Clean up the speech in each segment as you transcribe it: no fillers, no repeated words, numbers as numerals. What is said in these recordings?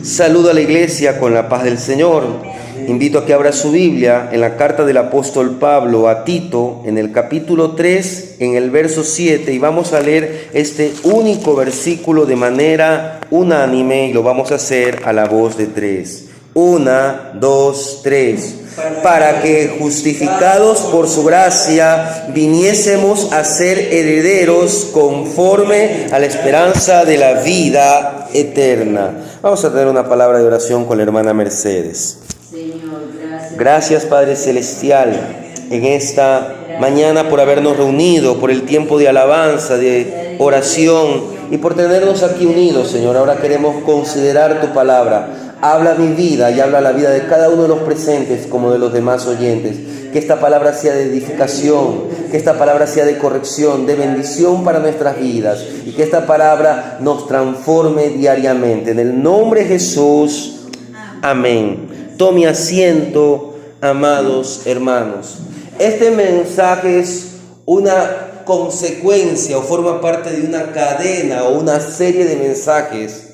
Saludo a la iglesia con la paz del Señor. Invito a que abra su Biblia en la carta del apóstol Pablo a Tito, en el capítulo 3, en el verso 7, y vamos a leer este único versículo de manera unánime, y lo vamos a hacer a la voz de tres. 1, 2, 3. Para que, justificados por su gracia, viniésemos a ser herederos conforme a la esperanza de la vida eterna. Vamos a tener una palabra de oración con la hermana Mercedes. Señor, gracias. Gracias, Padre Celestial, en esta mañana por habernos reunido, por el tiempo de alabanza, de oración y por tenernos aquí unidos, Señor. Ahora queremos considerar tu palabra. Habla mi vida y habla la vida de cada uno de los presentes como de los demás oyentes. Que esta palabra sea de edificación, que esta palabra sea de corrección, de bendición para nuestras vidas, y que esta palabra nos transforme diariamente. En el nombre de Jesús, amén. Tome asiento, amados hermanos. Este mensaje es una consecuencia o forma parte de una cadena o una serie de mensajes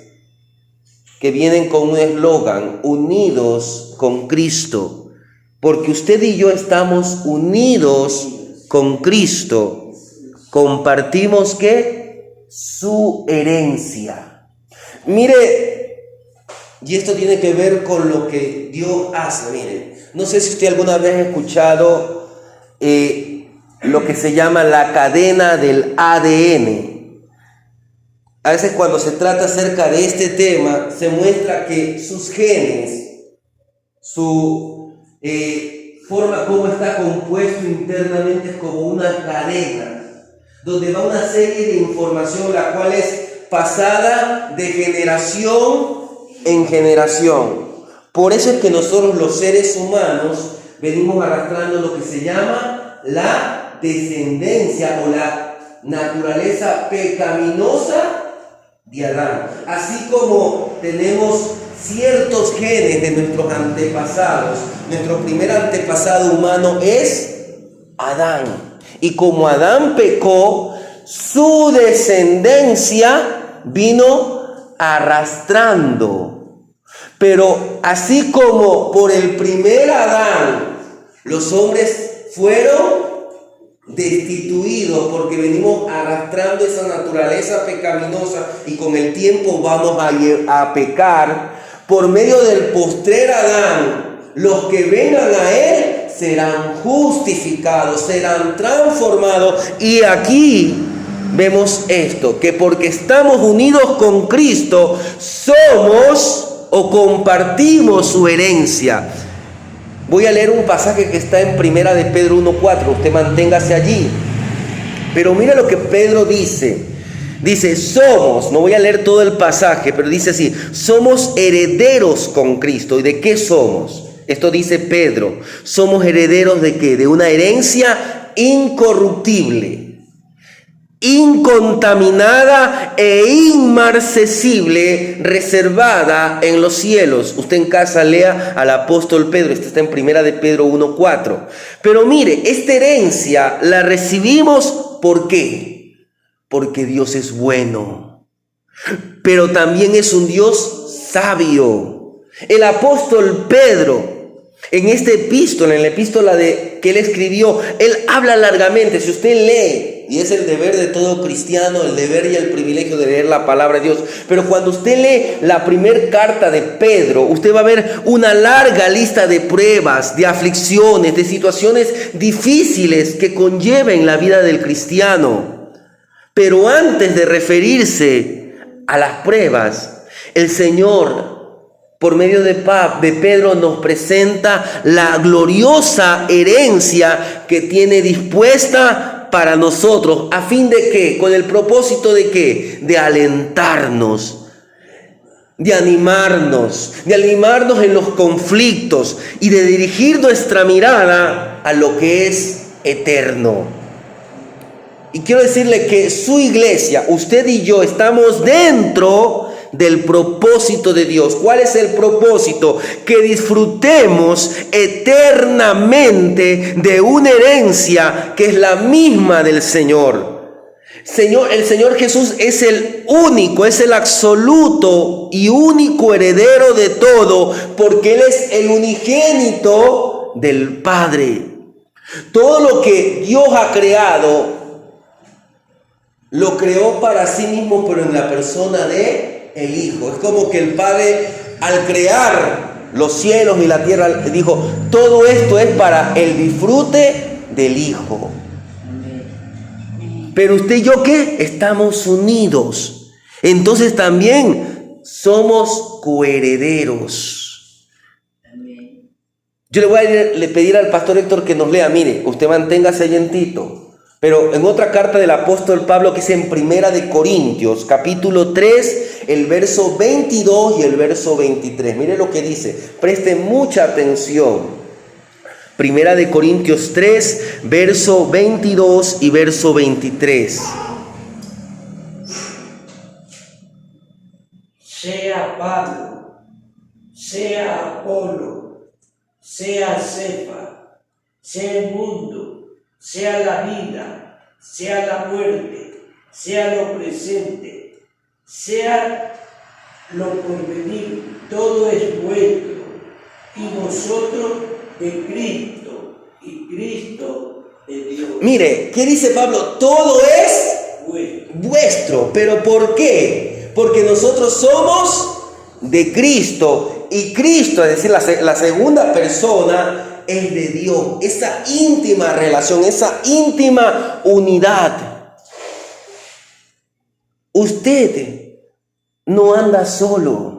que vienen con un eslogan: unidos con Cristo. Porque usted y yo estamos unidos con Cristo. Compartimos ¿qué? Su herencia. Mire, y esto tiene que ver con lo que Dios hace. Mire, no sé si usted alguna vez ha escuchado lo que se llama la cadena del ADN. A veces cuando se trata acerca de este tema, se muestra que sus genes, su forma como está compuesto internamente es como una cadena, donde va una serie de información, la cual es pasada de generación en generación. Por eso es que nosotros los seres humanos venimos arrastrando lo que se llama la descendencia o la naturaleza pecaminosa de Adán. Así como tenemos ciertos genes de nuestros antepasados, nuestro primer antepasado humano es Adán. Y como Adán pecó, su descendencia vino arrastrando. Pero así como por el primer Adán los hombres fueron destituidos porque venimos arrastrando esa naturaleza pecaminosa y con el tiempo vamos a pecar, por medio del postrer Adán, los que vengan a él serán justificados, serán transformados. Y aquí vemos esto, que porque estamos unidos con Cristo, somos o compartimos su herencia. Voy a leer un pasaje que está en Primera de Pedro 1:4. Usted manténgase allí. Pero mira lo que Pedro dice. Dice, somos, no voy a leer todo el pasaje, pero dice así: somos herederos con Cristo. ¿Y de qué somos? Esto dice Pedro. Somos herederos ¿de qué? De una herencia incorruptible, incontaminada e inmarcesible, reservada en los cielos. Usted en casa lea al apóstol Pedro. Este está en Primera de Pedro 1:4. Pero mire, esta herencia la recibimos ¿por qué? Porque Dios es bueno, pero también es un Dios sabio. El apóstol Pedro, en esta epístola, en la epístola que él escribió, él habla largamente. Si usted lee, y es el deber de todo cristiano, el deber y el privilegio de leer la palabra de Dios, pero cuando usted lee la primera carta de Pedro, usted va a ver una larga lista de pruebas, de aflicciones, de situaciones difíciles que conlleven la vida del cristiano. Pero antes de referirse a las pruebas, el Señor, por medio de Pedro, nos presenta la gloriosa herencia que tiene dispuesta para nosotros. ¿A fin de qué? ¿Con el propósito de qué? De alentarnos, de animarnos en los conflictos y de dirigir nuestra mirada a lo que es eterno. Y quiero decirle que su iglesia, usted y yo, estamos dentro del propósito de Dios. ¿Cuál es el propósito? Que disfrutemos eternamente de una herencia que es la misma del Señor. El Señor Jesús es el único, es el absoluto y único heredero de todo, porque Él es el unigénito del Padre. Todo lo que Dios ha creado, lo creó para sí mismo, pero en la persona de el Hijo. Es como que el Padre, al crear los cielos y la tierra, dijo, todo esto es para el disfrute del Hijo. Pero usted y yo, ¿qué? Estamos unidos. Entonces también somos coherederos. Yo le voy a pedir al pastor Héctor que nos lea. Mire, usted manténgase ahí en Tito. Pero en otra carta del apóstol Pablo, que es en Primera de Corintios, capítulo 3, el verso 22 y el verso 23. Mire lo que dice. Preste mucha atención. Primera de Corintios 3, verso 22 y verso 23. Sea Pablo, sea Apolo, sea Cefa, sea el mundo, sea la vida, sea la muerte, sea lo presente, sea lo porvenir, todo es vuestro, y vosotros de Cristo, y Cristo de Dios. Mire, ¿qué dice Pablo? Todo es vuestro. ¿Pero por qué? Porque nosotros somos de Cristo, y Cristo, es decir, la segunda persona, es de Dios. Esa íntima relación, esa íntima unidad. Usted no anda solo.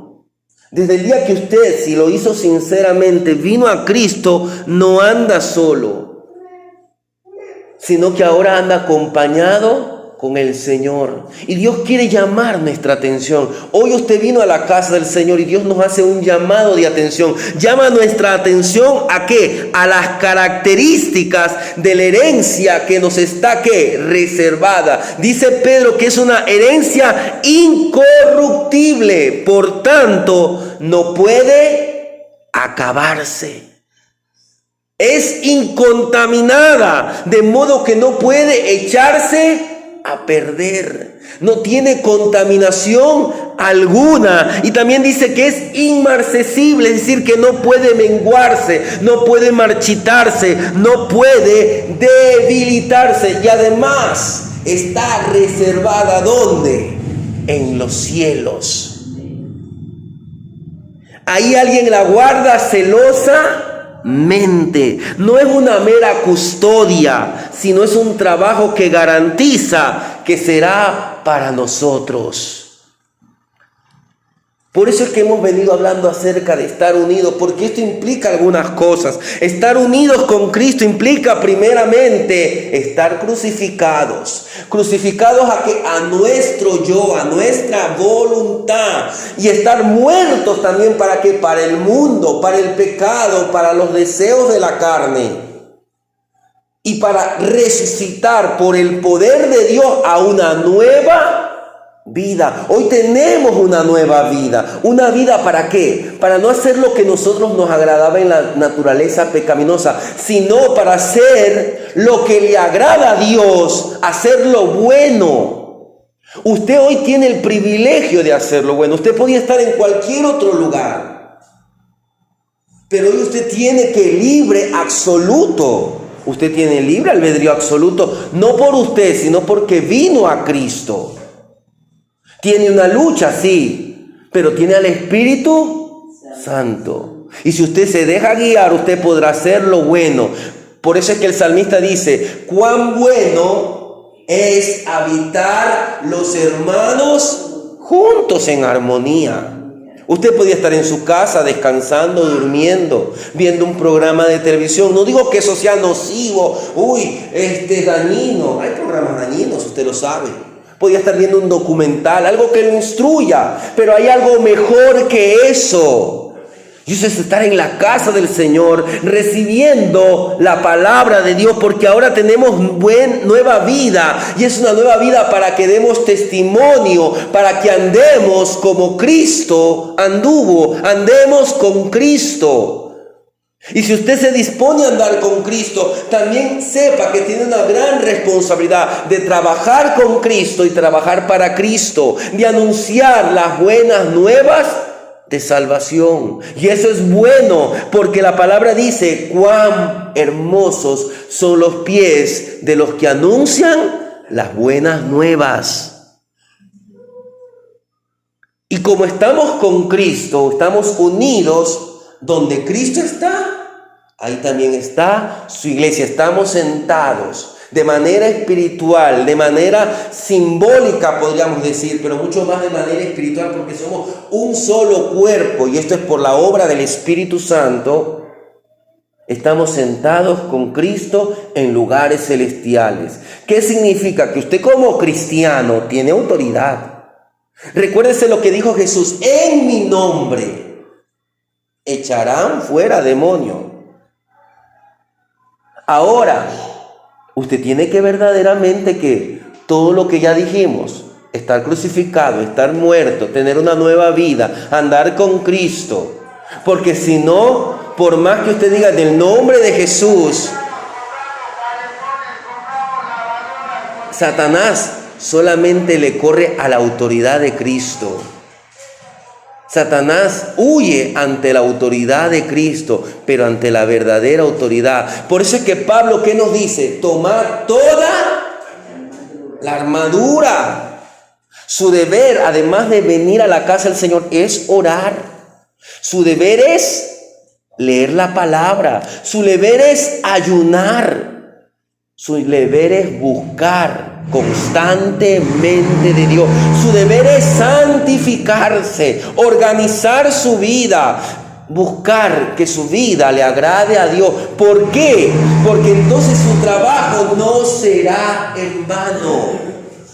Desde el día que usted, si lo hizo sinceramente, vino a Cristo, no anda solo, sino que ahora anda acompañado con el Señor. Y Dios quiere llamar nuestra atención. Hoy usted vino a la casa del Señor y Dios nos hace un llamado de atención. Llama nuestra atención ¿a qué? A las características de la herencia que nos está ¿qué? Reservada. Dice Pedro que es una herencia incorruptible, por tanto no puede acabarse. Es incontaminada, de modo que no puede echarse a perder. No tiene contaminación alguna. Y también dice que es inmarcesible, es decir, que no puede menguarse, no puede marchitarse, no puede debilitarse. Y además está reservada ¿dónde? En los cielos. Ahí alguien la guarda celosa. No es una mera custodia, sino es un trabajo que garantiza que será para nosotros. Por eso es que hemos venido hablando acerca de estar unidos, porque esto implica algunas cosas. Estar unidos con Cristo implica primeramente estar crucificados. Crucificados a nuestro yo, a nuestra voluntad. Y estar muertos también para que para el mundo, para el pecado, para los deseos de la carne. Y para resucitar por el poder de Dios a una nueva vida. Hoy tenemos una nueva vida. ¿Una vida para qué? Para no hacer lo que nosotros nos agradaba en la naturaleza pecaminosa, sino para hacer lo que le agrada a Dios, hacer lo bueno. Usted hoy tiene el privilegio de hacer lo bueno. Usted podía estar en cualquier otro lugar, pero hoy usted tiene que libre absoluto. Usted tiene libre albedrío absoluto, no por usted, sino porque vino a Cristo. Tiene una lucha, sí, pero tiene al Espíritu Santo. Y si usted se deja guiar, usted podrá hacer lo bueno. Por eso es que el salmista dice, cuán bueno es habitar los hermanos juntos en armonía. Usted podía estar en su casa descansando, durmiendo, viendo un programa de televisión. No digo que eso sea nocivo, es dañino. Hay programas dañinos, usted lo sabe. Podía estar viendo un documental, algo que lo instruya, pero hay algo mejor que eso. Y eso es estar en la casa del Señor, recibiendo la palabra de Dios, porque ahora tenemos nueva vida, y es una nueva vida para que demos testimonio, para que andemos como Cristo anduvo, andemos con Cristo. Y si usted se dispone a andar con Cristo, también sepa que tiene una gran responsabilidad de trabajar con Cristo y trabajar para Cristo, de anunciar las buenas nuevas de salvación. Y eso es bueno, porque la palabra dice: cuán hermosos son los pies de los que anuncian las buenas nuevas. Y como estamos con Cristo, estamos unidos, donde Cristo está, ahí también está su iglesia. Estamos sentados de manera espiritual, de manera simbólica podríamos decir, pero mucho más de manera espiritual, porque somos un solo cuerpo, y esto es por la obra del Espíritu Santo. Estamos sentados con Cristo en lugares celestiales. ¿Qué significa? Que usted como cristiano tiene autoridad. Recuérdese lo que dijo Jesús: en mi nombre echarán fuera demonios. Ahora, usted tiene que verdaderamente que todo lo que ya dijimos, estar crucificado, estar muerto, tener una nueva vida, andar con Cristo. Porque si no, por más que usted diga del nombre de Jesús, Satanás solamente le corre a la autoridad de Cristo. Satanás huye ante la autoridad de Cristo, pero ante la verdadera autoridad. Por eso es que Pablo, ¿qué nos dice? Tomar toda la armadura. Su deber, además de venir a la casa del Señor, es orar. Su deber es leer la palabra. Su deber es ayunar. Su deber es buscar constantemente de Dios. Su deber es santificarse, organizar su vida, buscar que su vida le agrade a Dios. ¿Por qué? Porque entonces su trabajo no será en vano,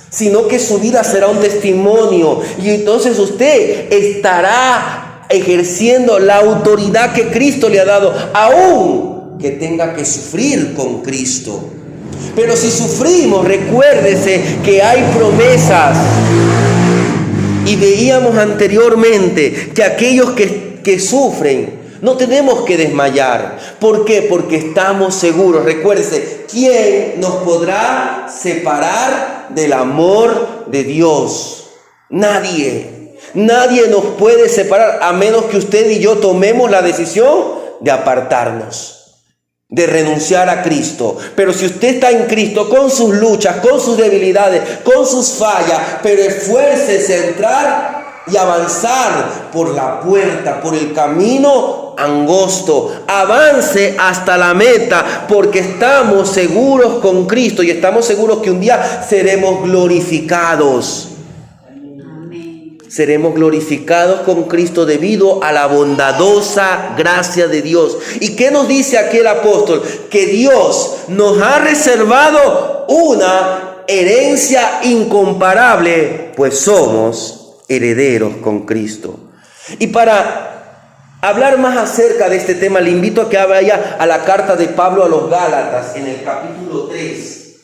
sino que su vida será un testimonio. Y entonces usted estará ejerciendo la autoridad que Cristo le ha dado, aún que tenga que sufrir con Cristo. Pero si sufrimos, recuérdese que hay promesas. Y veíamos anteriormente que aquellos que sufren, no tenemos que desmayar. ¿Por qué? Porque estamos seguros. Recuérdese, ¿quién nos podrá separar del amor de Dios? Nadie. Nadie nos puede separar, a menos que usted y yo tomemos la decisión de apartarnos, de renunciar a Cristo. Pero si usted está en Cristo, con sus luchas, con sus debilidades, con sus fallas, pero esfuércese a entrar y avanzar por la puerta, por el camino angosto. Avance hasta la meta, porque estamos seguros con Cristo y estamos seguros que un día seremos glorificados. Seremos glorificados con Cristo debido a la bondadosa gracia de Dios. ¿Y qué nos dice aquí el apóstol? Que Dios nos ha reservado una herencia incomparable, pues somos herederos con Cristo. Y para hablar más acerca de este tema, le invito a que vaya a la carta de Pablo a los Gálatas, en el capítulo 3.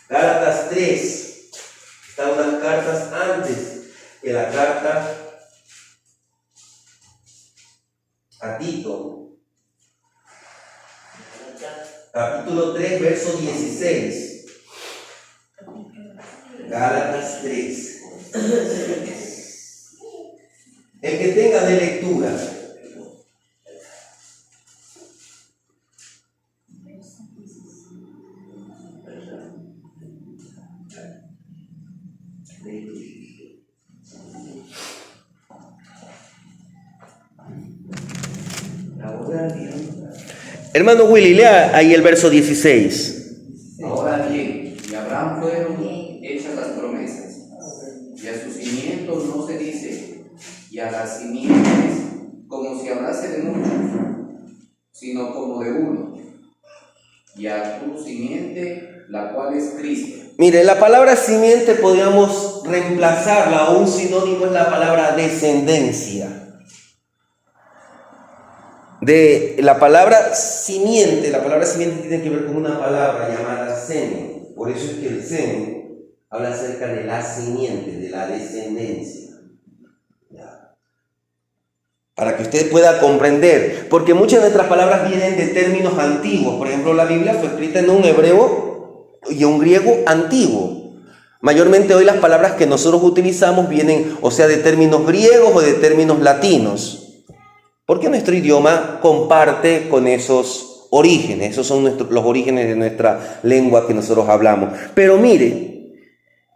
Gálatas 3. Están unas cartas antes que la carta a Tito, capítulo 3, verso 16. Gálatas 3. El que tenga de lectura. Hermano Willy, lea ahí el verso 16. Ahora bien, y a Abraham fueron hechas las promesas, y a sus cimientos no se dice, y a las simientes, como si hablase de muchos, sino como de uno, y a tu simiente, la cual es Cristo. Mire, la palabra simiente podríamos reemplazarla, o un sinónimo es la palabra descendencia. De la palabra simiente tiene que ver con una palabra llamada semen. Por eso es que el semen habla acerca de la simiente, de la descendencia. ¿Ya? para que usted pueda comprender, porque muchas de nuestras palabras vienen de términos antiguos. Por ejemplo, la Biblia fue escrita en un hebreo y un griego antiguo. Mayormente hoy las palabras que nosotros utilizamos vienen, o sea, de términos griegos o de términos latinos, porque nuestro idioma comparte con esos orígenes. Esos son los orígenes de nuestra lengua que nosotros hablamos. Pero mire,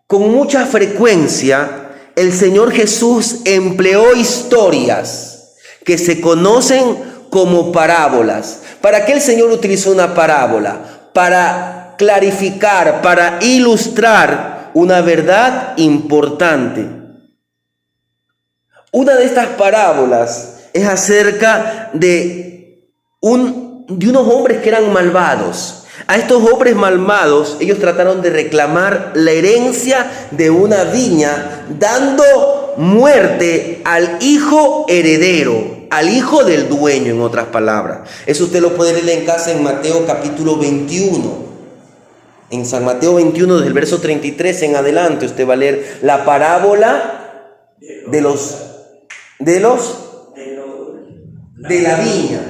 con mucha frecuencia el Señor Jesús empleó historias que se conocen como parábolas. ¿Para qué el Señor utilizó una parábola? Para clarificar, para ilustrar una verdad importante. Una de estas parábolas es acerca de unos hombres que eran malvados. A estos hombres malvados, ellos trataron de reclamar la herencia de una viña, dando muerte al hijo heredero, al hijo del dueño, en otras palabras. Eso usted lo puede leer en casa en Mateo capítulo 21. En San Mateo 21, desde el verso 33 en adelante, usted va a leer la parábola de la viña,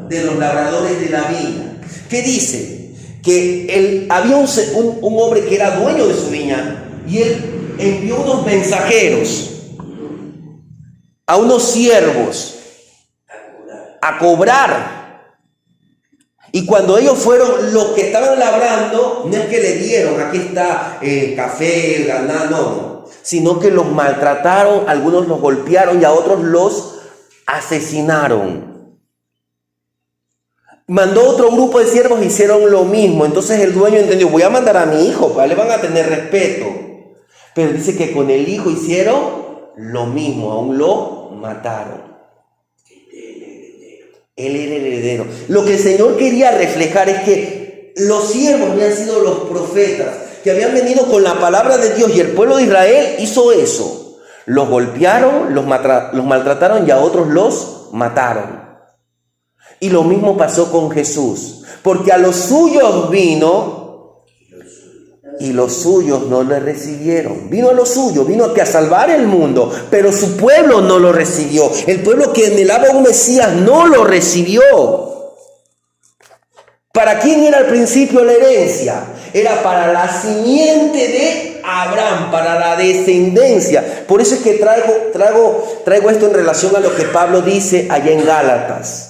de los labradores de la viña. ¿Qué dice? Que había un hombre que era dueño de su viña y él envió unos mensajeros a unos siervos a cobrar. Y cuando ellos fueron, los que estaban labrando, no es que le dieron, aquí está café, ganado, no, sino que los maltrataron, algunos los golpearon y a otros los asesinaron. Mandó otro grupo de siervos, hicieron lo mismo. Entonces el dueño entendió, voy a mandar a mi hijo, le van a tener respeto. Pero dice que con el hijo hicieron lo mismo, aún lo mataron. Él era el heredero. Lo que el Señor quería reflejar es que los siervos habían sido los profetas, que habían venido con la palabra de Dios, y el pueblo de Israel hizo eso. Los golpearon, los maltrataron y a otros los mataron. Y lo mismo pasó con Jesús, porque a los suyos vino y los suyos no le recibieron. Vino a los suyos, vino a salvar el mundo, pero su pueblo no lo recibió. El pueblo que anhelaba un Mesías no lo recibió. ¿Para quién era al principio la herencia? Era para la simiente de Abraham, para la descendencia. Por eso es que traigo esto en relación a lo que Pablo dice allá en Gálatas.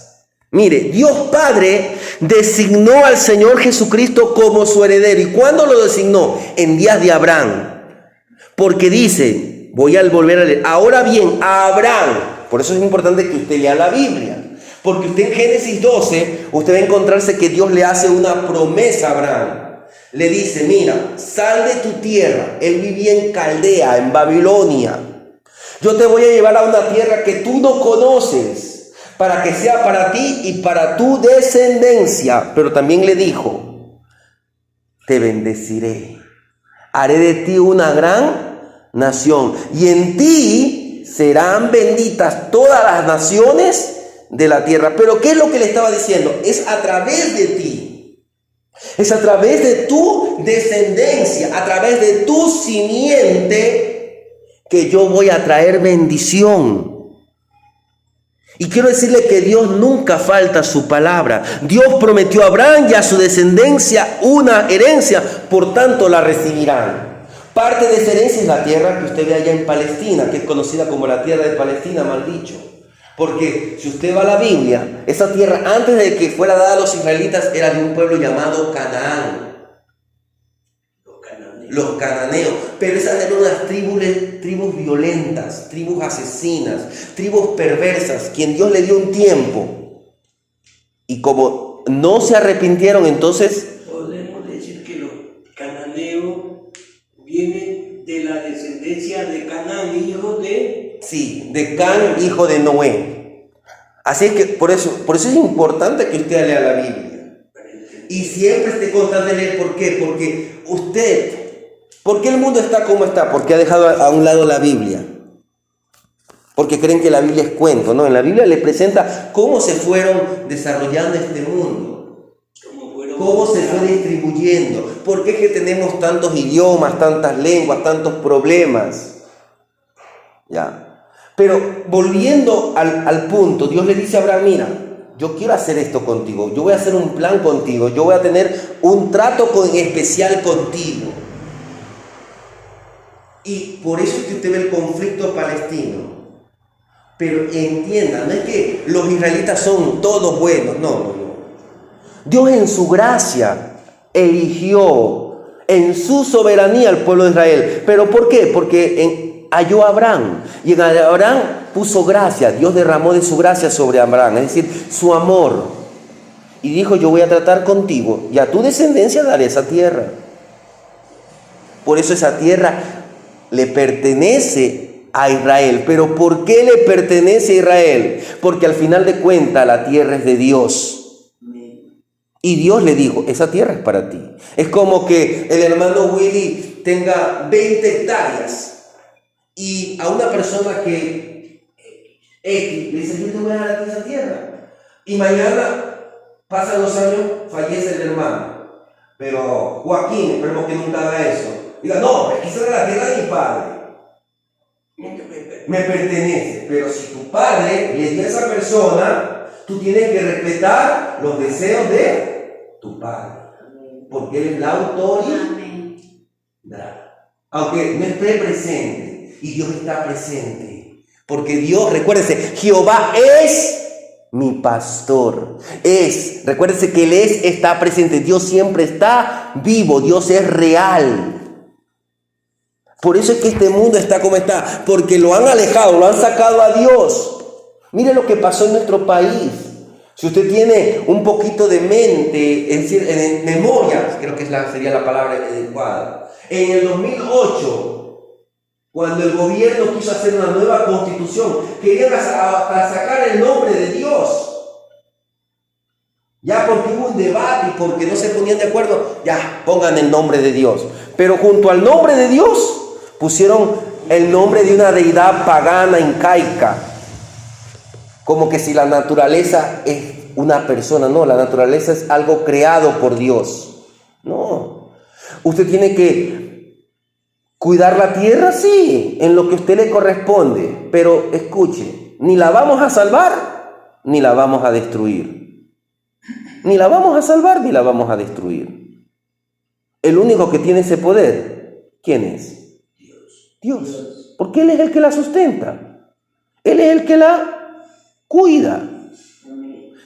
Mire, Dios Padre designó al Señor Jesucristo como su heredero. ¿Y cuándo lo designó? En días de Abraham. Porque dice, voy a volver a leer, ahora bien, a Abraham. Por eso es importante que usted lea la Biblia. Porque usted en Génesis 12, usted va a encontrarse que Dios le hace una promesa a Abraham. Le dice, mira, sal de tu tierra. Él vivía en Caldea, en Babilonia. Yo te voy a llevar a una tierra que tú no conoces, para que sea para ti y para tu descendencia. Pero también le dijo, te bendeciré, haré de ti una gran nación, y en ti serán benditas todas las naciones de la tierra. Pero ¿qué es lo que le estaba diciendo? Es a través de ti, es a través de tu descendencia, a través de tu simiente, que yo voy a traer bendición. Y quiero decirle que Dios nunca falta a su palabra. Dios prometió a Abraham y a su descendencia una herencia, por tanto la recibirán. Parte de esa herencia es la tierra que usted ve allá en Palestina, que es conocida como la tierra de Palestina, mal dicho. Porque si usted va a la Biblia, esa tierra antes de que fuera dada a los israelitas era de un pueblo llamado Canaán. Los cananeos, pero esas eran unas tribus violentas, tribus asesinas, tribus perversas, quien Dios le dio un tiempo. Y como no se arrepintieron, entonces podemos decir que los cananeos vienen de la descendencia de Canaán, hijo de... Sí, de Can, hijo de Noé. Así es que por eso es importante que usted lea la Biblia. Y siempre esté constante de leer. ¿Por qué? Porque ¿por qué el mundo está como está? Porque ha dejado a un lado la Biblia. Porque creen que la Biblia es cuento, ¿no? En la Biblia les presenta cómo se fueron desarrollando este mundo. Cómo se fue distribuyendo. ¿Por qué es que tenemos tantos idiomas, tantas lenguas, tantos problemas? ¿Ya? Pero volviendo al punto, Dios le dice a Abraham, mira, yo quiero hacer esto contigo, yo voy a hacer un plan contigo, yo voy a tener un trato especial contigo. Y por eso es que usted ve el conflicto palestino. Pero entienda, no es que los israelitas son todos buenos, no. Dios en su gracia eligió en su soberanía al pueblo de Israel. ¿Pero por qué? Porque halló a Abraham, y en Abraham puso gracia. Dios derramó de su gracia sobre Abraham, es decir, su amor. Y dijo, yo voy a tratar contigo y a tu descendencia daré esa tierra. Por eso esa tierra le pertenece a Israel. ¿Pero por qué le pertenece a Israel? Porque al final de cuentas la tierra es de Dios. Y Dios le dijo, esa tierra es para ti. Es como que el hermano Willy tenga 20 hectáreas y a una persona que X le dice, yo te voy a dar a ti esa tierra. Y mañana, pasan los años, fallece el hermano. Pero Joaquín, esperemos que nunca haga eso. Diga, no, es que esa era la tierra de mi padre. Me pertenece. Pero si tu padre le dio a esa persona, tú tienes que respetar los deseos de tu padre. Porque él es la autoridad. Aunque no esté presente, y Dios está presente. Porque Dios, recuérdese, Jehová es mi pastor. Recuérdese que Él está presente. Dios siempre está vivo. Dios es real. Por eso es que este mundo está como está, porque lo han alejado, lo han sacado a Dios. Mire lo que pasó en nuestro país. Si usted tiene un poquito de mente, es decir, en memoria, creo que sería la palabra adecuada. En el 2008, cuando el gobierno quiso hacer una nueva constitución, querían hasta sacar el nombre de Dios. Ya porque hubo un debate y porque no se ponían de acuerdo, ya pongan el nombre de Dios. Pero junto al nombre de Dios, pusieron el nombre de una deidad pagana incaica, como que si la naturaleza es una persona. No, la naturaleza es algo creado por Dios. No, usted tiene que cuidar la tierra, sí, en lo que a usted le corresponde, pero escuche, ni la vamos a salvar, ni la vamos a destruir. Ni la vamos a salvar, ni la vamos a destruir. El único que tiene ese poder, ¿quién es? Dios. Porque Él es el que la sustenta. Él es el que la cuida.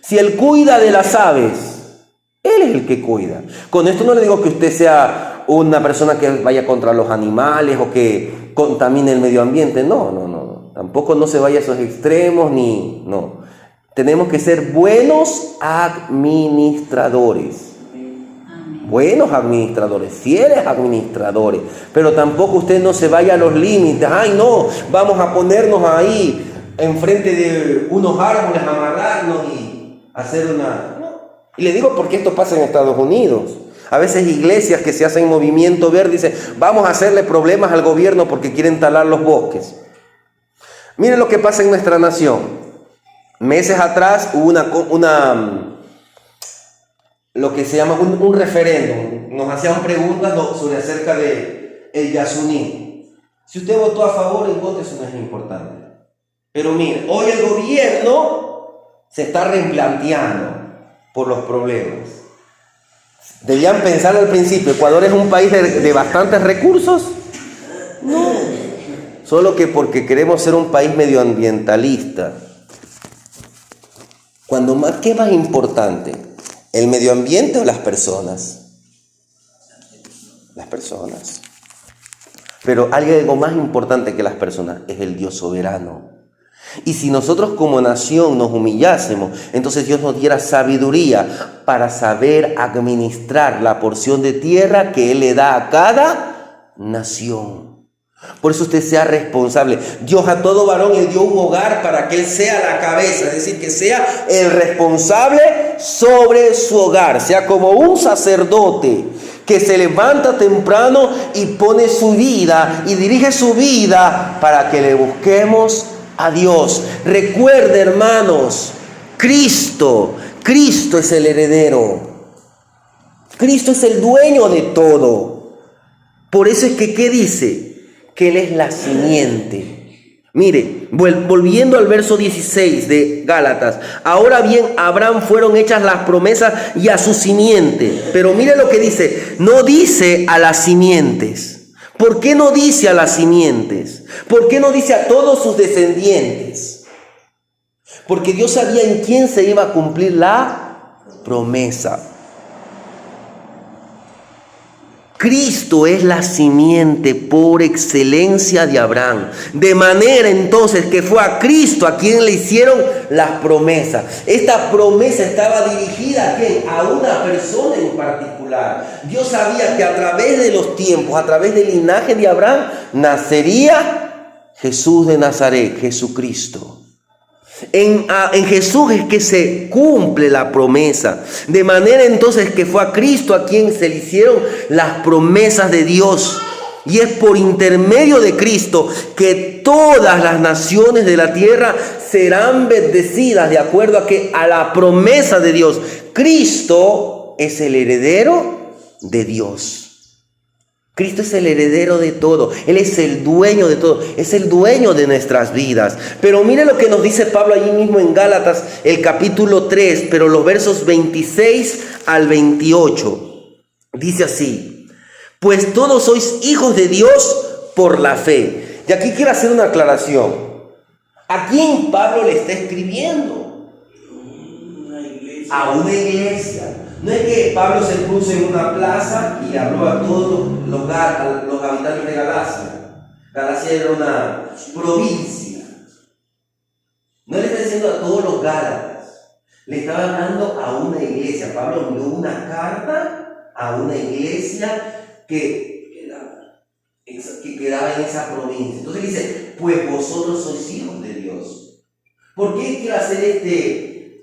Si Él cuida de las aves, Él es el que cuida. Con esto no le digo que usted sea una persona que vaya contra los animales o que contamine el medio ambiente. No. Tampoco no se vaya a esos extremos no. Tenemos que ser buenos administradores. Buenos administradores, fieles administradores, pero tampoco usted no se vaya a los límites. Ay, no, vamos a ponernos ahí enfrente de unos árboles, amarrarnos y hacer una... No. Y le digo porque esto pasa en Estados Unidos. A veces iglesias que se hacen movimiento verde dicen, vamos a hacerle problemas al gobierno porque quieren talar los bosques. Miren lo que pasa en nuestra nación. Meses atrás hubo lo que se llama un referéndum. Nos hacían preguntas sobre acerca de el Yasuní. Si usted votó a favor o en contra, eso no es importante. Pero mire, hoy el gobierno se está replanteando por los problemas. Debían pensar al principio, ¿Ecuador es un país de bastantes recursos? No. Solo que porque queremos ser un país medioambientalista. ¿Qué es más importante? ¿El medio ambiente o las personas? Las personas. Pero algo más importante que las personas es el Dios soberano. Y si nosotros como nación nos humillásemos, entonces Dios nos diera sabiduría para saber administrar la porción de tierra que Él le da a cada nación. Por eso usted sea responsable. Dios a todo varón le dio un hogar para que él sea la cabeza, es decir, que sea el responsable sobre su hogar, sea como un sacerdote que se levanta temprano y pone su vida y dirige su vida para que le busquemos a Dios. Recuerde, hermanos, Cristo es el heredero. Cristo es el dueño de todo. Por eso es que, ¿qué dice? Que Él es la simiente. Mire, volviendo al verso 16 de Gálatas. Ahora bien, a Abraham fueron hechas las promesas y a su simiente. Pero mire lo que dice. No dice a las simientes. ¿Por qué no dice a las simientes? ¿Por qué no dice a todos sus descendientes? Porque Dios sabía en quién se iba a cumplir la promesa. Cristo es la simiente por excelencia de Abraham. De manera entonces que fue a Cristo a quien le hicieron las promesas. Esta promesa estaba dirigida ¿a quién? A una persona en particular. Dios sabía que a través de los tiempos, a través del linaje de Abraham, nacería Jesús de Nazaret, Jesucristo. En Jesús es que se cumple la promesa. De manera entonces que fue a Cristo a quien se le hicieron las promesas de Dios. Y es por intermedio de Cristo que todas las naciones de la tierra serán bendecidas de acuerdo a la promesa de Dios. Cristo es el heredero de Dios. Cristo es el heredero de todo. Él es el dueño de todo. Es el dueño de nuestras vidas. Pero mire lo que nos dice Pablo allí mismo en Gálatas, el capítulo 3, pero los versos 26 al 28. Dice así: pues todos sois hijos de Dios por la fe. Y aquí quiero hacer una aclaración. ¿A quién Pablo le está escribiendo? A una iglesia. No es que Pablo se puso en una plaza y habló a todos los habitantes de Galacia. Galacia era una provincia. No le está diciendo a todos los gálatas. Le estaba hablando a una iglesia. Pablo envió una carta a una iglesia que quedaba en esa provincia. Entonces dice, pues vosotros sois hijos de Dios. ¿Por qué quiero hacer este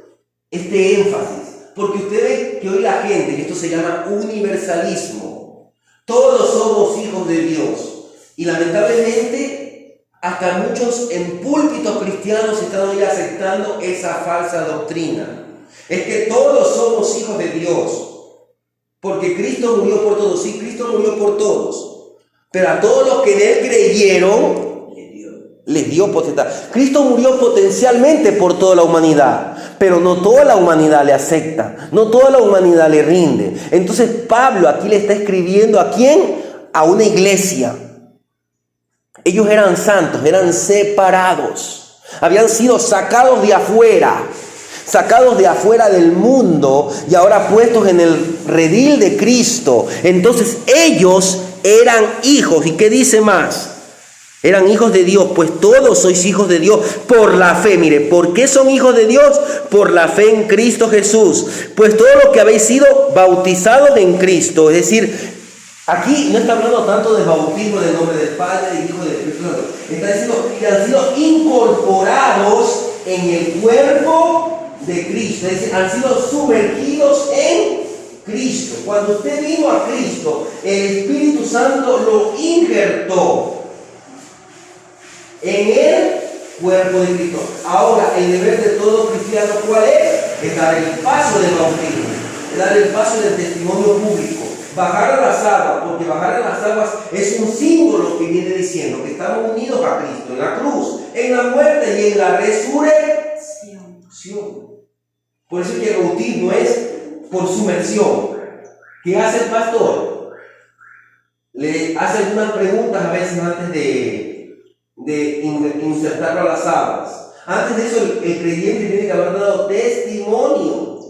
énfasis? Porque usted ve que hoy la gente, y esto se llama universalismo, todos somos hijos de Dios. Y lamentablemente, hasta muchos en púlpitos cristianos están hoy aceptando esa falsa doctrina. Es que todos somos hijos de Dios. Porque Cristo murió por todos. Sí, Cristo murió por todos. Pero a todos los que en Él creyeron, les dio potestad. Cristo murió potencialmente por toda la humanidad, pero no toda la humanidad le acepta, no toda la humanidad le rinde. Entonces Pablo aquí le está escribiendo ¿a quién? A una iglesia. Ellos eran santos, eran separados, habían sido sacados de afuera del mundo y ahora puestos en el redil de Cristo. Entonces ellos eran hijos. ¿Y qué dice más? Eran hijos de Dios, pues todos sois hijos de Dios por la fe. Mire, ¿por qué son hijos de Dios? Por la fe en Cristo Jesús. Pues todos los que habéis sido bautizados en Cristo. Es decir, aquí no está hablando tanto de bautismo del nombre del Padre, del Hijo y del Espíritu Santo. Está diciendo que han sido incorporados en el cuerpo de Cristo. Es decir, han sido sumergidos en Cristo. Cuando usted vino a Cristo, el Espíritu Santo lo injertó en el cuerpo de Cristo. Ahora, el deber de todo cristiano, ¿cuál es? Es dar el paso del bautismo, es dar el paso del testimonio público, bajar a las aguas, porque bajar a las aguas es un símbolo que viene diciendo que estamos unidos a Cristo en la cruz, en la muerte y en la resurrección. Por eso es que el bautismo es por sumersión. ¿Qué hace el pastor? Le hace algunas preguntas a veces antes de insertarlo a las aguas. Antes de eso, el creyente tiene que haber dado testimonio.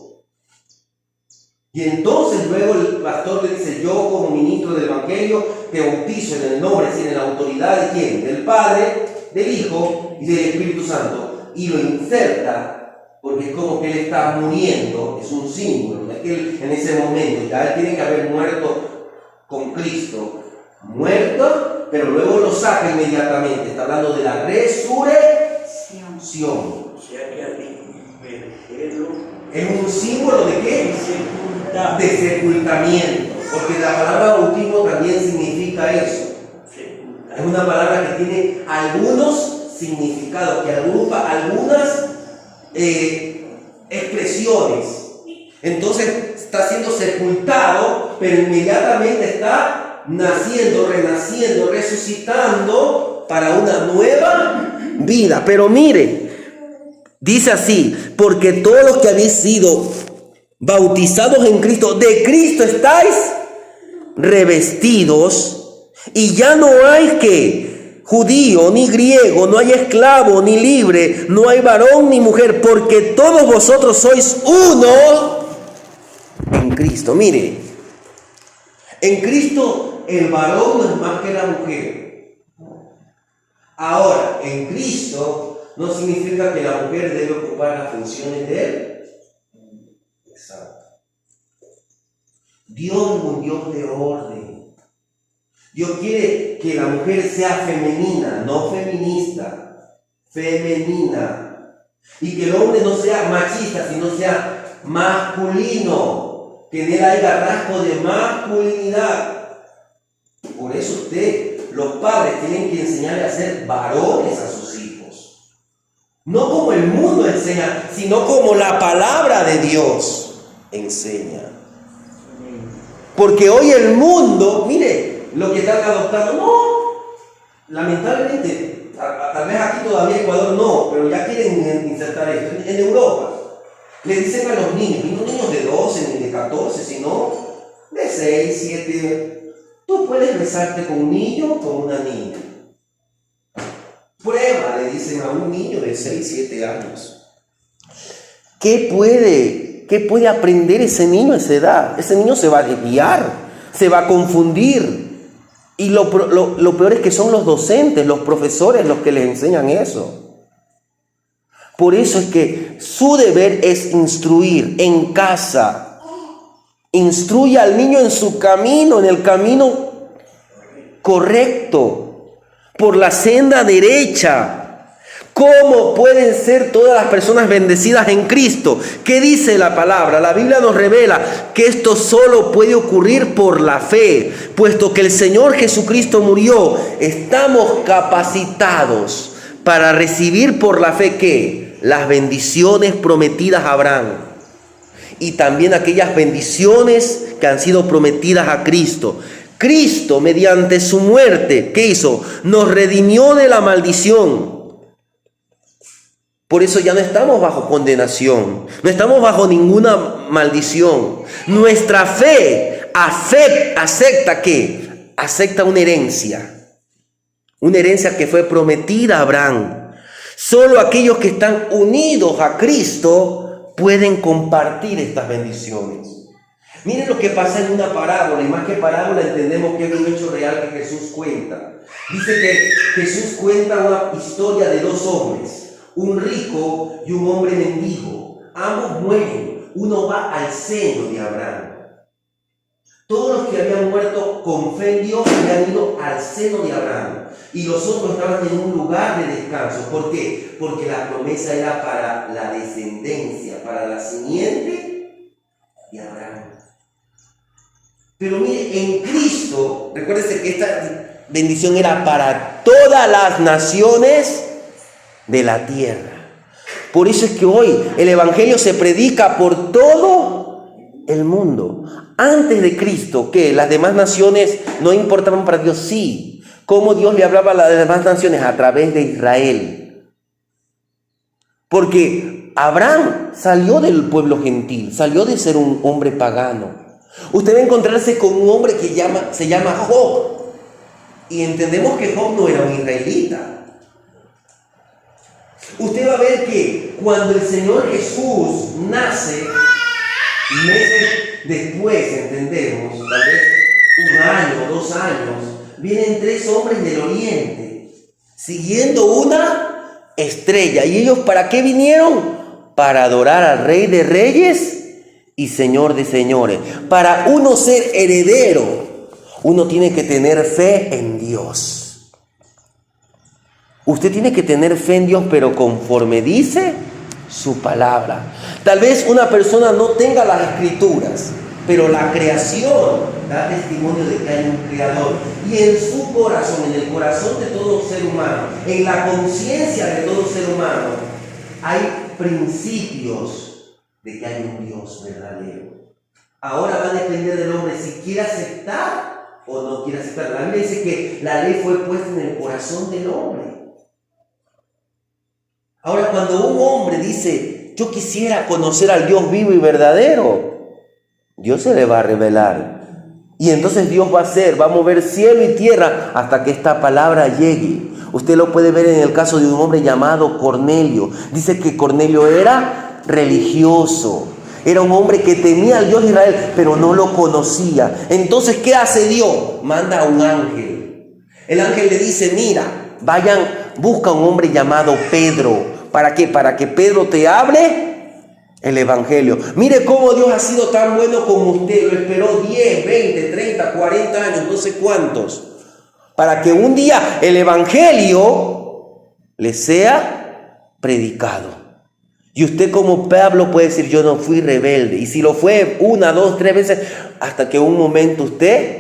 Y entonces luego el pastor le dice: yo como ministro del Evangelio te bautizo en el nombre, es decir, en la autoridad de ¿quién? Del Padre, del Hijo y del Espíritu Santo. Y lo inserta porque es como que él está muriendo, es un símbolo. Es que él, en ese momento ya él tiene que haber muerto con Cristo. Muerto, pero luego lo saca inmediatamente. Está hablando de la resurrección. O sea que al inmergerlo es un símbolo de qué? De sepultamiento. Porque la palabra bautismo también significa eso. Es una palabra que tiene algunos significados, que agrupa algunas expresiones. Entonces está siendo sepultado, pero inmediatamente está naciendo, renaciendo, resucitando para una nueva vida. Pero mire, dice así, porque todos los que habéis sido bautizados en Cristo, de Cristo estáis revestidos, y ya no hay que judío ni griego, no hay esclavo ni libre, no hay varón ni mujer, porque todos vosotros sois uno en Cristo. Mire, en Cristo el varón no es más que la mujer. Ahora, en Cristo no significa que la mujer debe ocupar las funciones de él. Exacto. Dios es un Dios de orden. Dios quiere que la mujer sea femenina, no feminista, femenina. Y que el hombre no sea machista, sino sea masculino, que en él haya rasgo de masculinidad. Por eso los padres tienen que enseñarle a ser varones a sus hijos. No como el mundo enseña, sino como la palabra de Dios enseña. Porque hoy el mundo, mire, lo que están adoptando, no, lamentablemente, tal vez aquí todavía en Ecuador no, pero ya quieren insertar esto. En Europa, le dicen a los niños, y no niños de 12 ni de 14, sino de 6, 7, tú puedes besarte con un niño o con una niña. Prueba, le dicen a un niño de 6, 7 años. ¿Qué puede aprender ese niño a esa edad? Ese niño se va a desviar, se va a confundir. Y lo peor es que son los docentes, los profesores los que les enseñan eso. Por eso es que su deber es instruir en casa. Instruye al niño en su camino, en el camino correcto, por la senda derecha. ¿Cómo pueden ser todas las personas bendecidas en Cristo? ¿Qué dice la palabra? La Biblia nos revela que esto solo puede ocurrir por la fe. Puesto que el Señor Jesucristo murió, estamos capacitados para recibir por la fe ¿qué? Las bendiciones prometidas a Abraham. Y también aquellas bendiciones que han sido prometidas a Cristo. Cristo, mediante su muerte, ¿qué hizo? Nos redimió de la maldición. Por eso ya no estamos bajo condenación, no estamos bajo ninguna maldición. Nuestra fe acepta ¿qué? Acepta una herencia que fue prometida a Abraham. Solo aquellos que están unidos a Cristo pueden compartir estas bendiciones. Miren lo que pasa en una parábola, y más que parábola entendemos que es un hecho real que Jesús cuenta. Dice que Jesús cuenta una historia de 2 hombres. Un rico y un hombre mendigo. Ambos mueren. Uno va al seno de Abraham. Todos los que habían muerto con fe en Dios habían ido al seno de Abraham. Y los otros estaban en un lugar de descanso. ¿Por qué? Porque la promesa era para la descendencia, para la simiente de Abraham. Pero mire, en Cristo, recuérdese que esta bendición era para todas las naciones de la tierra. Por eso es que hoy el evangelio se predica por todo el mundo. Antes de Cristo, ¿qué? Las demás naciones no importaban para Dios. Sí. ¿Cómo Dios le hablaba a las demás naciones? A través de Israel. Porque Abraham salió del pueblo gentil, salió de ser un hombre pagano. Usted va a encontrarse con un hombre que se llama Job. Y entendemos que Job no era un israelita. Usted va a ver que cuando el Señor Jesús nace, meses después, entendemos, tal vez 1 año, 2 años, vienen 3 hombres del oriente, siguiendo una estrella. ¿Y ellos para qué vinieron? Para adorar al Rey de Reyes y Señor de Señores. Para uno ser heredero, uno tiene que tener fe en Dios. Usted tiene que tener fe en Dios, pero conforme dice su palabra. Tal vez una persona no tenga las escrituras, pero la creación da testimonio de que hay un creador. Y en su corazón, en el corazón de todo ser humano, en la conciencia de todo ser humano, hay principios de que hay un Dios verdadero. Ahora va a depender del hombre si quiere aceptar o no quiere aceptar. La Biblia dice que la ley fue puesta en el corazón del hombre. Ahora, cuando un hombre dice, yo quisiera conocer al Dios vivo y verdadero, Dios se le va a revelar. Y entonces Dios va a mover cielo y tierra hasta que esta palabra llegue. Usted lo puede ver en el caso de un hombre llamado Cornelio. Dice que Cornelio era religioso. Era un hombre que temía al Dios de Israel, pero no lo conocía. Entonces, ¿qué hace Dios? Manda a un ángel. El ángel le dice, mira, vayan, busca a un hombre llamado Pedro. ¿Para qué? Para que Pedro te hable el evangelio. Mire cómo Dios ha sido tan bueno con usted. Lo esperó 10, 20, 30, 40 años, no sé cuántos. Para que un día el evangelio le sea predicado. Y usted como Pablo puede decir, yo no fui rebelde. Y si lo fue 1, 2, 3 veces, hasta que un momento usted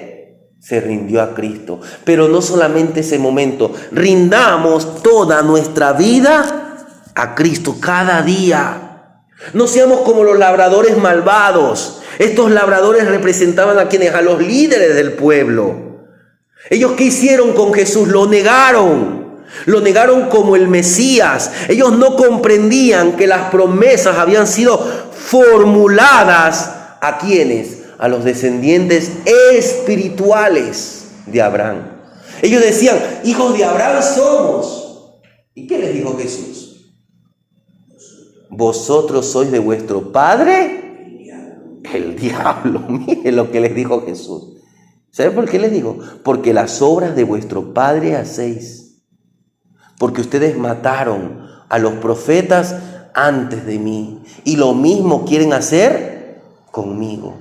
se rindió a Cristo. Pero no solamente ese momento, rindamos toda nuestra vida a Cristo cada día. No seamos como los labradores malvados. Estos labradores representaban a quienes, a los líderes del pueblo. Ellos, ¿qué hicieron con Jesús? Lo negaron. Lo negaron como el Mesías. Ellos no comprendían que las promesas habían sido formuladas ¿a quiénes? A los descendientes espirituales de Abraham. Ellos decían, hijos de Abraham somos. ¿Y qué les dijo Jesús? Vosotros sois de vuestro padre el diablo. Mire lo que les dijo Jesús. ¿Sabe por qué les dijo? Porque las obras de vuestro padre hacéis. Porque ustedes mataron a los profetas antes de mí. Y lo mismo quieren hacer conmigo.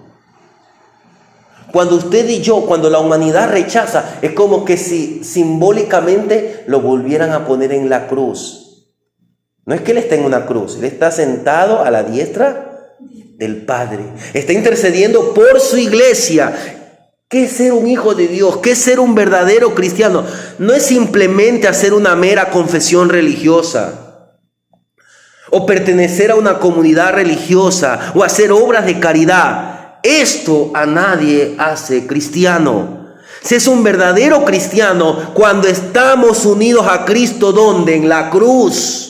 Cuando usted y yo, cuando la humanidad rechaza, es como que si simbólicamente lo volvieran a poner en la cruz. No es que Él esté en una cruz. Él está sentado a la diestra del Padre. Está intercediendo por su iglesia. ¿Qué es ser un hijo de Dios? ¿Qué es ser un verdadero cristiano? No es simplemente hacer una mera confesión religiosa o pertenecer a una comunidad religiosa o hacer obras de caridad. Esto a nadie hace cristiano. Se es un verdadero cristiano cuando estamos unidos a Cristo. ¿Dónde? En la cruz.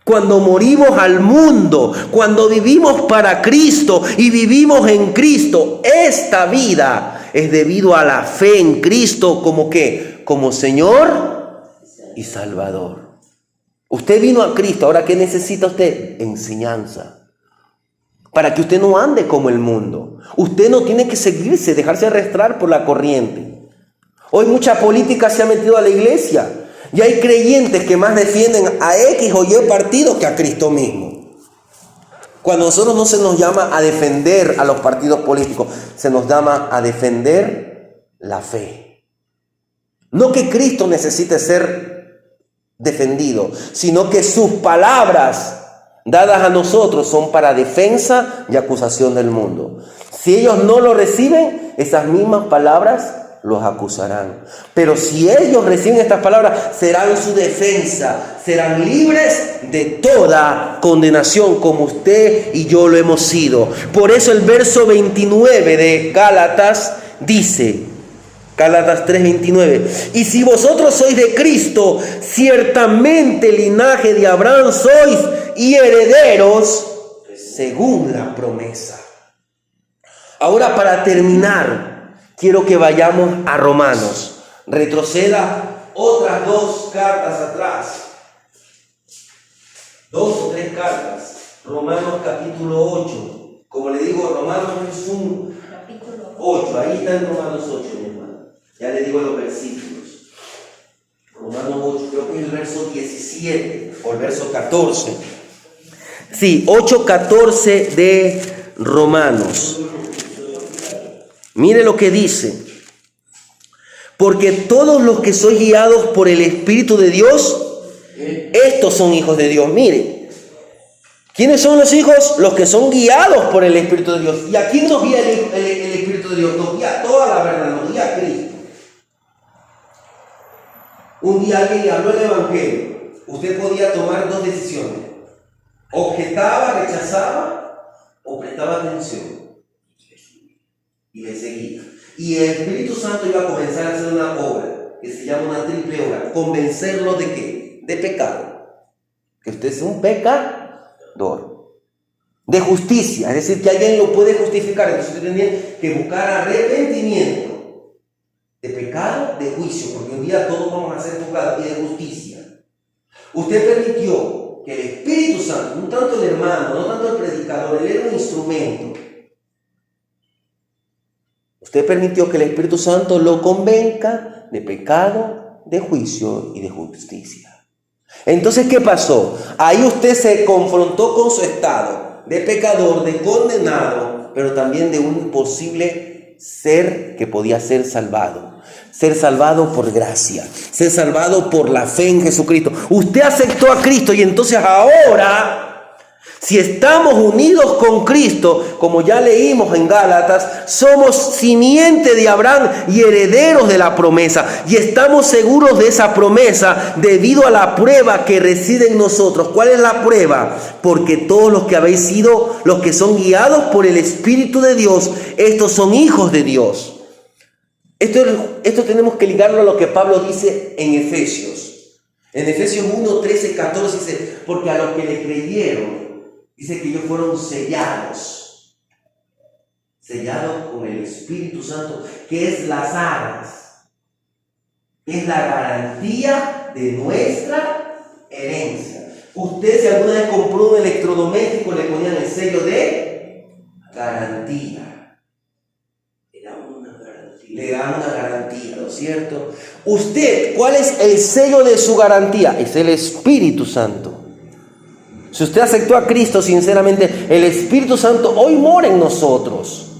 Cuando morimos al mundo, cuando vivimos para Cristo y vivimos en Cristo. Esta vida es debido a la fe en Cristo como ¿qué? Como Señor y Salvador. Usted vino a Cristo, ¿ahora qué necesita usted? Enseñanza. Para que usted no ande como el mundo. Usted no tiene que seguirse, dejarse arrastrar por la corriente. Hoy mucha política se ha metido a la iglesia. Y hay creyentes que más defienden a X o Y partido que a Cristo mismo. Cuando a nosotros no se nos llama a defender a los partidos políticos, se nos llama a defender la fe. No que Cristo necesite ser defendido, sino que sus palabras dadas a nosotros son para defensa y acusación del mundo. Si ellos no lo reciben, esas mismas palabras los acusarán. Pero si ellos reciben estas palabras, serán su defensa, serán libres de toda condenación, como usted y yo lo hemos sido. Por eso el verso 29 de Gálatas dice, Gálatas 3:29, y si vosotros sois de Cristo, ciertamente linaje de Abraham sois y herederos según la promesa. Ahora, para terminar, quiero que vayamos a Romanos. Retroceda otras 2 cartas atrás. 2 o 3 cartas. Romanos capítulo 8. Como le digo, Romanos es un capítulo 8. Ahí está en Romanos 8, mi hermano. Ya le digo los versículos. Romanos 8, creo que es el verso 17 o el verso 14. Sí, 8:14 de Romanos. Mire lo que dice. Porque todos los que sois guiados por el Espíritu de Dios, estos son hijos de Dios. Mire, ¿quiénes son los hijos? Los que son guiados por el Espíritu de Dios. ¿Y a quién nos guía el Espíritu de Dios? Nos guía toda la verdad, nos guía a Cristo. Un día alguien le habló el Evangelio. Usted podía tomar 2 decisiones. Objetaba, rechazaba o prestaba atención. Y le seguía. Y el Espíritu Santo iba a comenzar a hacer una obra que se llama una triple obra. Convencerlo de ¿qué? De pecado. ¿Ok? que usted es un pecador. De justicia, es decir, que alguien lo puede justificar. Entonces usted tendría que buscar arrepentimiento de pecado, de juicio, porque un día todos vamos a ser juzgados, y de justicia. Usted permitió que el Espíritu Santo, no tanto el hermano, no tanto el predicador, él era un instrumento. Usted permitió que el Espíritu Santo lo convenza de pecado, de juicio y de justicia. Entonces, ¿qué pasó? Ahí usted se confrontó con su estado de pecador, de condenado, pero también de un posible ser que podía ser salvado. Ser salvado por gracia, ser salvado por la fe en Jesucristo. Usted aceptó a Cristo y entonces ahora, si estamos unidos con Cristo, como ya leímos en Gálatas, somos simiente de Abraham y herederos de la promesa. Y estamos seguros de esa promesa debido a la prueba que reside en nosotros. ¿Cuál es la prueba? Porque todos los que habéis sido, los que son guiados por el Espíritu de Dios, estos son hijos de Dios. Esto tenemos que ligarlo a lo que Pablo dice en Efesios. En Efesios 1, 13, 14 dice, porque a los que le creyeron, dice que ellos fueron sellados con el Espíritu Santo, que es las arras, es la garantía de nuestra herencia. Usted, si alguna vez compró un electrodoméstico, le ponían el sello de garantía. Le dan una garantía, ¿no es cierto? Usted, ¿cuál es el sello de su garantía? Es el Espíritu Santo. Si usted aceptó a Cristo sinceramente, el Espíritu Santo hoy mora en nosotros.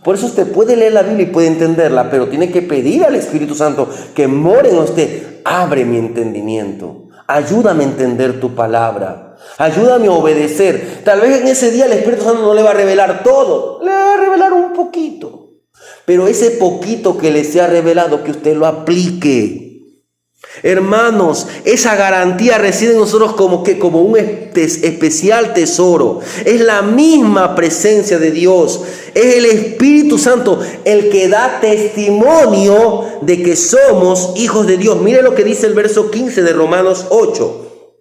Por eso usted puede leer la Biblia y puede entenderla, pero tiene que pedir al Espíritu Santo que more en usted. Abre mi entendimiento, ayúdame a entender tu palabra, ayúdame a obedecer. Tal vez en ese día el Espíritu Santo no le va a revelar todo, le va a revelar un poquito. Pero ese poquito que le sea revelado, que usted lo aplique. Hermanos, esa garantía reside en nosotros como un especial tesoro. Es la misma presencia de Dios. Es el Espíritu Santo el que da testimonio de que somos hijos de Dios. Mire lo que dice el verso 15 de Romanos 8.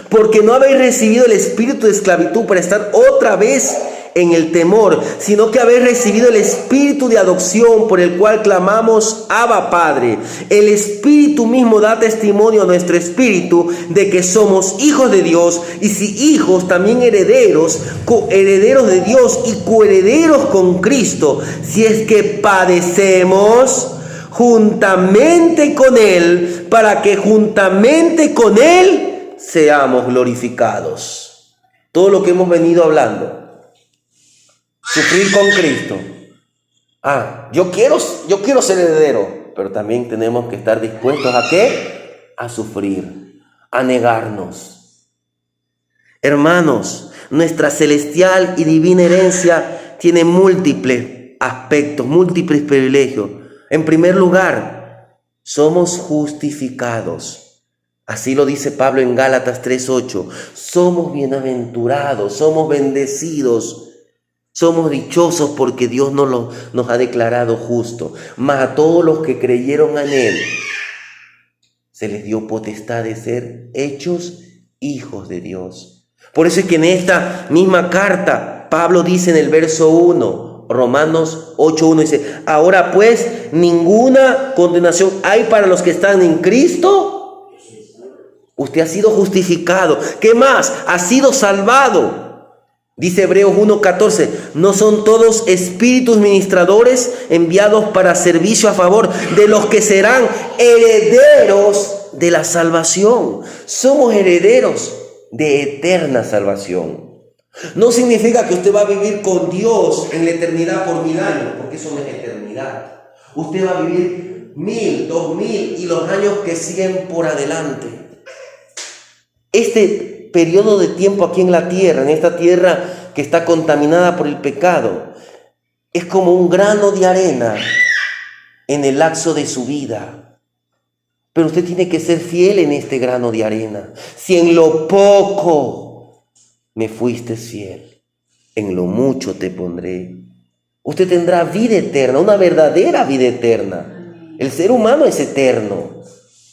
Porque no habéis recibido el espíritu de esclavitud para estar otra vez en el temor, sino que habéis recibido el espíritu de adopción por el cual clamamos Abba Padre. El Espíritu mismo da testimonio a nuestro espíritu de que somos hijos de Dios, y si hijos, también herederos, coherederos de Dios y coherederos con Cristo, si es que padecemos juntamente con Él, para que juntamente con Él seamos glorificados. Todo lo que hemos venido hablando. Sufrir con Cristo. Yo quiero ser heredero, pero también tenemos que estar dispuestos ¿a qué? A sufrir, a negarnos. Hermanos, nuestra celestial y divina herencia tiene múltiples aspectos, múltiples privilegios. En primer lugar, somos justificados. Así lo dice Pablo en Gálatas 3:8. Somos bienaventurados, somos bendecidos. Somos dichosos porque Dios nos ha declarado justos. Mas a todos los que creyeron en Él, se les dio potestad de ser hechos hijos de Dios. Por eso es que en esta misma carta, Pablo dice en el verso 1, Romanos 8:1, dice, ahora pues ninguna condenación hay para los que están en Cristo. Usted ha sido justificado. ¿Qué más? Ha sido salvado. Dice Hebreos 1:14, ¿no son todos espíritus ministradores enviados para servicio a favor de los que serán herederos de la salvación? Somos herederos de eterna salvación. No significa que usted va a vivir con Dios en la eternidad por 1000 años, porque eso no es eternidad. Usted va a vivir 1000, 2000 y los años que siguen por adelante. Este periodo de tiempo aquí en la tierra, en esta tierra que está contaminada por el pecado, es como un grano de arena en el lapso de su vida. Pero usted tiene que ser fiel en este grano de arena. Si en lo poco me fuiste fiel, en lo mucho te pondré. Usted tendrá vida eterna, una verdadera vida eterna. El ser humano es eterno.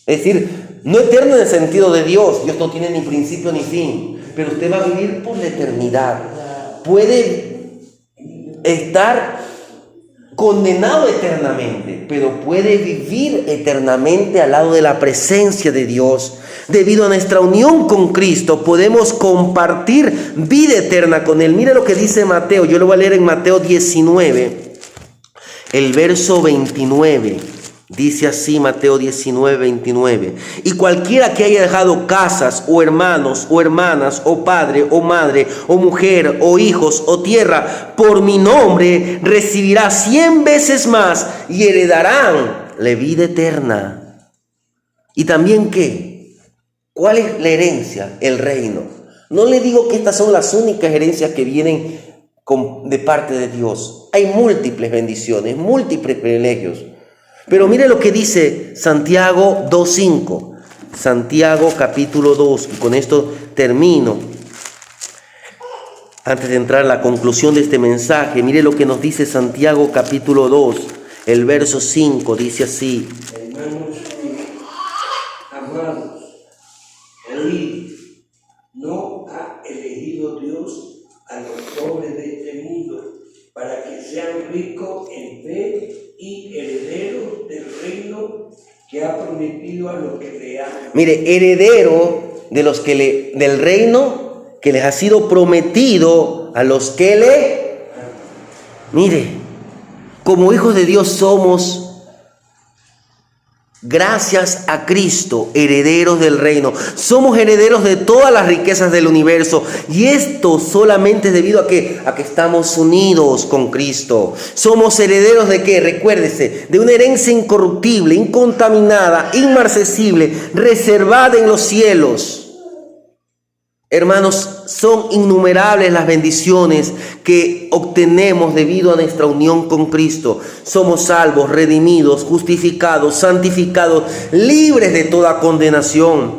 Es decir, No eterno en el sentido de Dios. Dios no tiene ni principio ni fin. Pero usted va a vivir por la eternidad. Puede estar condenado eternamente, pero puede vivir eternamente al lado de la presencia de Dios. Debido a nuestra unión con Cristo, podemos compartir vida eterna con Él. Mire lo que dice Mateo. Yo lo voy a leer en Mateo 19, el verso 29. Dice así Mateo 19, 29. Y cualquiera que haya dejado casas, o hermanos, o hermanas, o padre, o madre, o mujer, o hijos, o tierra, por mi nombre, recibirá 100 veces más y heredarán la vida eterna. ¿Y también qué? ¿Cuál es la herencia? El reino. No le digo que estas son las únicas herencias que vienen de parte de Dios. Hay múltiples bendiciones, múltiples privilegios. Pero mire lo que dice Santiago 2:5. Santiago capítulo 2. Y con esto termino. Antes de entrar a la conclusión de este mensaje, mire lo que nos dice Santiago capítulo 2. El verso 5 dice así. Hermanos amados, oíd, ¿no ha elegido Dios a los pobres de este mundo para que sean ricos en fe y herederos del reino que ha prometido a los que le aman? Mire, heredero de los que del reino que les ha sido prometido a los que le... Mire, como hijos de Dios somos, gracias a Cristo, herederos del reino. Somos herederos de todas las riquezas del universo. Y esto solamente es debido a que estamos unidos con Cristo. Somos herederos de qué? Recuérdese, de una herencia incorruptible, incontaminada, inmarcesible, reservada en los cielos. Hermanos, son innumerables las bendiciones que obtenemos debido a nuestra unión con Cristo. Somos salvos, redimidos, justificados, santificados, libres de toda condenación.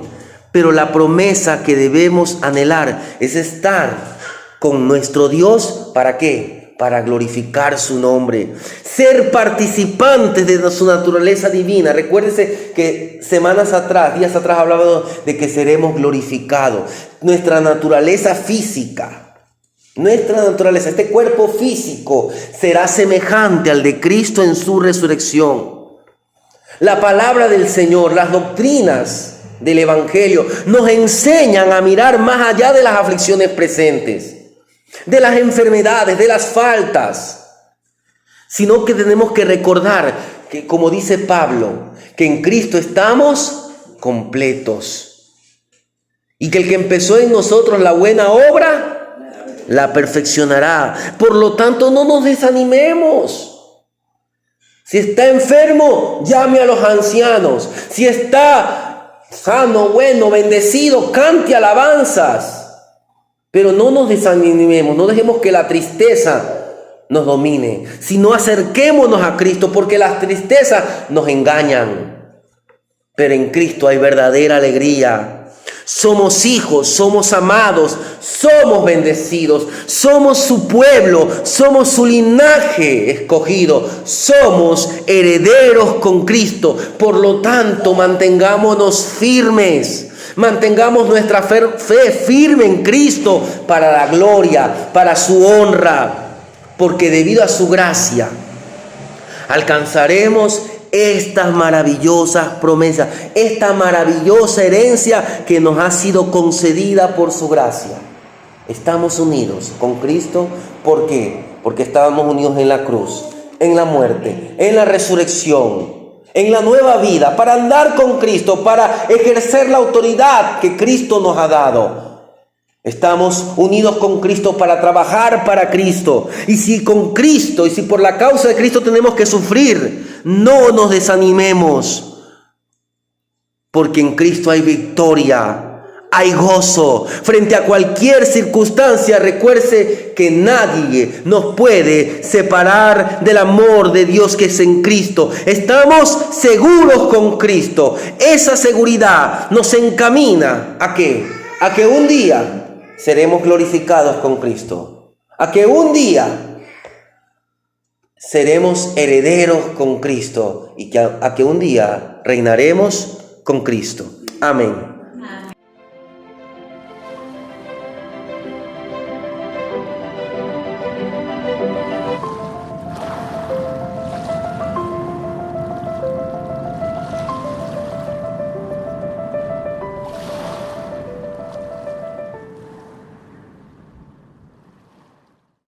Pero la promesa que debemos anhelar es estar con nuestro Dios. ¿Para qué? Para glorificar su nombre, ser participantes de su naturaleza divina. Recuérdese que días atrás hablábamos de que seremos glorificados. Nuestra naturaleza física, este cuerpo físico será semejante al de Cristo en su resurrección. La palabra del Señor, las doctrinas del Evangelio nos enseñan a mirar más allá de las aflicciones presentes, de las enfermedades, de las faltas, sino que tenemos que recordar que, como dice Pablo, que en Cristo estamos completos y que el que empezó en nosotros la buena obra la perfeccionará. Por lo tanto, no nos desanimemos. Si está enfermo, llame a los ancianos. Si está sano, bueno, bendecido, cante alabanzas. Pero no nos desanimemos, no dejemos que la tristeza nos domine, sino acerquémonos a Cristo, porque las tristezas nos engañan. Pero en Cristo hay verdadera alegría. Somos hijos, somos amados, somos bendecidos, somos su pueblo, somos su linaje escogido, somos herederos con Cristo. Por lo tanto, mantengámonos firmes. Mantengamos nuestra fe firme en Cristo para la gloria, para su honra, porque debido a su gracia alcanzaremos estas maravillosas promesas, esta maravillosa herencia que nos ha sido concedida por su gracia. Estamos unidos con Cristo. ¿Por qué? Porque estábamos unidos en la cruz, en la muerte, en la resurrección, en la nueva vida, para andar con Cristo, para ejercer la autoridad que Cristo nos ha dado. Estamos unidos con Cristo para trabajar para Cristo. Y si con Cristo, y si por la causa de Cristo tenemos que sufrir, no nos desanimemos, porque en Cristo hay victoria. Hay gozo frente a cualquier circunstancia. Recuerde que nadie nos puede separar del amor de Dios que es en Cristo. Estamos seguros con Cristo. Esa seguridad nos encamina ¿a qué? A que un día seremos glorificados con Cristo. A que un día seremos herederos con Cristo. Y a que un día reinaremos con Cristo. Amén.